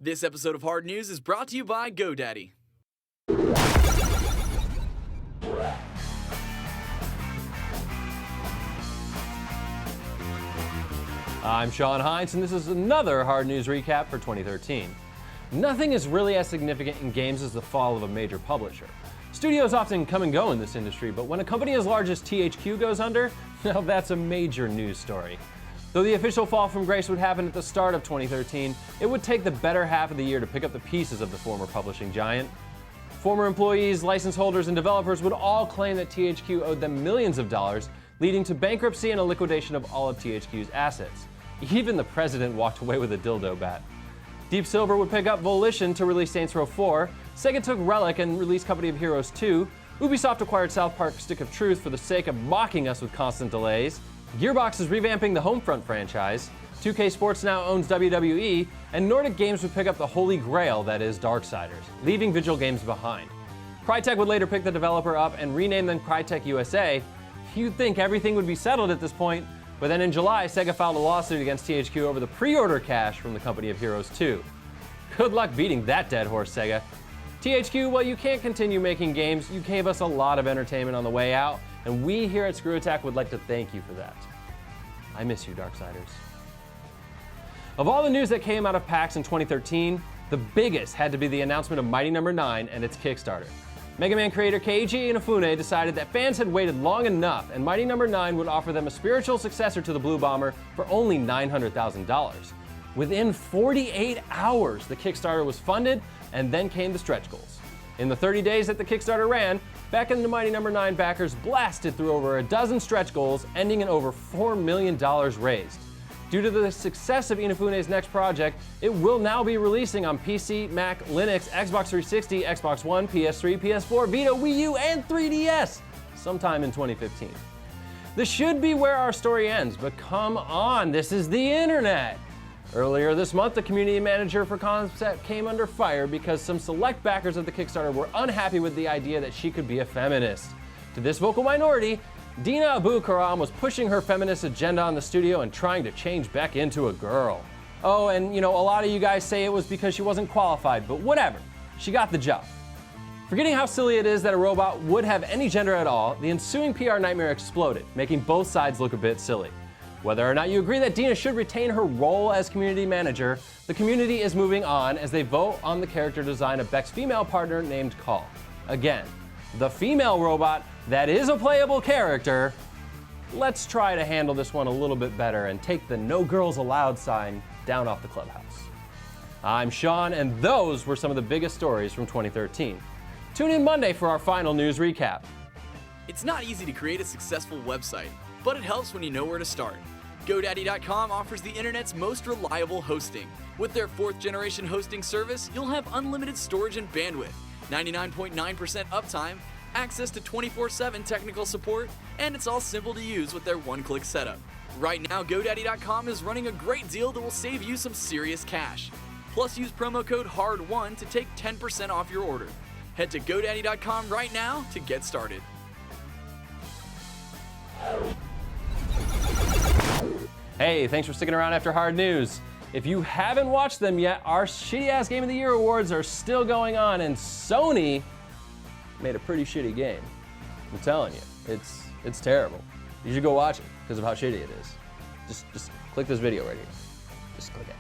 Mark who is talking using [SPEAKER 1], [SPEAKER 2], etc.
[SPEAKER 1] This episode of Hard News is brought to you by GoDaddy.
[SPEAKER 2] I'm Sean Hines, and this is another Hard News recap for 2013. Nothing is really as significant in games as the fall of a major publisher. Studios often come and go in this industry, but when a company as large as THQ goes under, now that's a major news story. Though the official fall from grace would happen at the start of 2013, it would take the better half of the year to pick up the pieces of the former publishing giant. Former employees, license holders, and developers would all claim that THQ owed them millions of dollars, leading to bankruptcy and a liquidation of all of THQ's assets. Even the president walked away with a dildo bat. Deep Silver would pick up Volition to release Saints Row 4, Sega took Relic and released Company of Heroes 2, Ubisoft acquired South Park Stick of Truth for the sake of mocking us with constant delays, Gearbox is revamping the Homefront franchise, 2K Sports now owns WWE, and Nordic Games would pick up the holy grail that is Darksiders, leaving Vigil Games behind. Crytek would later pick the developer up and rename them Crytek USA. You'd think everything would be settled at this point, but then in July, Sega filed a lawsuit against THQ over the pre-order cash from the Company of Heroes 2. Good luck beating that dead horse, Sega. THQ, well, you can't continue making games. You gave us a lot of entertainment on the way out, and we here at ScrewAttack would like to thank you for that. I miss you, Darksiders. Of all the news that came out of PAX in 2013, the biggest had to be the announcement of Mighty No. 9 and its Kickstarter. Mega Man creator Keiji Inafune decided that fans had waited long enough, and Mighty No. 9 would offer them a spiritual successor to the Blue Bomber for only $900,000. Within 48 hours, the Kickstarter was funded, and then came the stretch goals. In the 30 days that the Kickstarter ran, Back in the Mighty No. 9 backers blasted through over a dozen stretch goals, ending in over $4 million raised. Due to the success of Inafune's next project, it will now be releasing on PC, Mac, Linux, Xbox 360, Xbox One, PS3, PS4, Vita, Wii U, and 3DS sometime in 2015. This should be where our story ends, but come on, this is the internet. Earlier this month, the community manager for Concept came under fire because some select backers of the Kickstarter were unhappy with the idea that she could be a feminist. To this vocal minority, Dina Abu Karam was pushing her feminist agenda on the studio and trying to change Beck into a girl. Oh, and a lot of you guys say it was because she wasn't qualified, but whatever. She got the job. Forgetting how silly it is that a robot would have any gender at all, the ensuing PR nightmare exploded, making both sides look a bit silly. Whether or not you agree that Dina should retain her role as community manager, the community is moving on as they vote on the character design of Beck's female partner named Call. Again, the female robot that is a playable character. Let's try to handle this one a little bit better and take the No Girls Allowed sign down off the clubhouse. I'm Sean, and those were some of the biggest stories from 2013. Tune in Monday for our final news recap.
[SPEAKER 1] It's not easy to create a successful website, but it helps when you know where to start. GoDaddy.com offers the internet's most reliable hosting. With their 4th-generation hosting service, you'll have unlimited storage and bandwidth, 99.9% uptime, access to 24/7 technical support, and it's all simple to use with their one-click setup. Right now, GoDaddy.com is running a great deal that will save you some serious cash. Plus, use promo code HARD1 to take 10% off your order. Head to GoDaddy.com right now to get started.
[SPEAKER 2] Hey, thanks for sticking around after Hard News. If you haven't watched them yet, our shitty-ass Game of the Year awards are still going on, and Sony made a pretty shitty game. I'm telling you, it's terrible. You should go watch it because of how shitty it is. Just click this video right here. Just click it.